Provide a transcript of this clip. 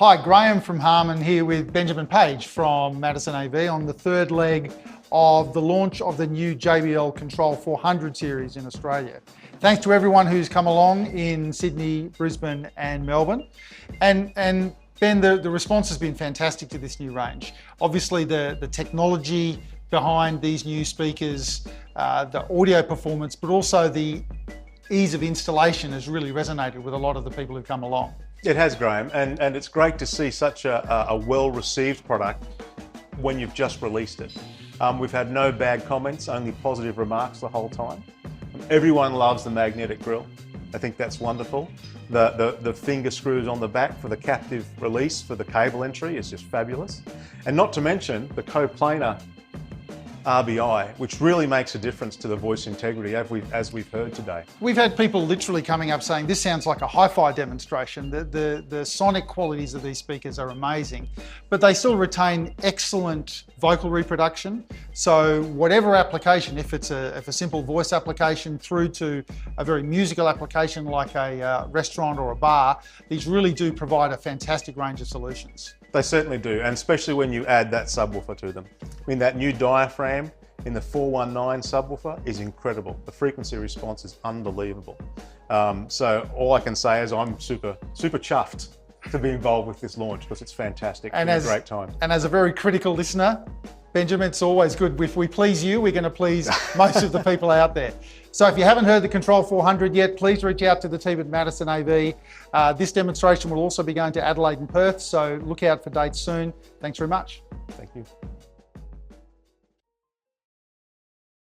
Hi, Graham from Harman here with Benjamin Page from MadisonAV on the third leg of the launch of the new JBL Control 400 series in Australia. Thanks to everyone who's come along in Sydney, Brisbane and Melbourne. And Ben, the response has been fantastic to this new range. Obviously the technology behind these new speakers, the audio performance, but also the ease of installation has really resonated with a lot of the people who've come along. It has, Graham, and it's great to see such a well-received product when you've just released it. We've had no bad comments, only positive remarks the whole time. Everyone loves the magnetic grille. I think that's wonderful. The finger screws on the back for the captive release for the cable entry is just fabulous. And not to mention the coplanar RBI, which really makes a difference to the voice integrity as we've heard today. We've had people literally coming up saying this sounds like a hi-fi demonstration. The sonic qualities of these speakers are amazing, but they still retain excellent vocal reproduction. So whatever application, if it's a simple voice application through to a very musical application like a restaurant or a bar, these really do provide a fantastic range of solutions. They certainly do, and especially when you add that subwoofer to them. I mean, that new diaphragm in the 419 subwoofer is incredible. The frequency response is unbelievable. So all I can say is I'm super chuffed to be involved with this launch because it's fantastic and a great time. And as a very critical listener, Benjamin, it's always good. If we please you, we're going to please most of the people out there. So if you haven't heard the Control 400 yet, please reach out to the team at MadisonAV. This demonstration will also be going to Adelaide and Perth, so look out for dates soon. Thanks very much. Thank you.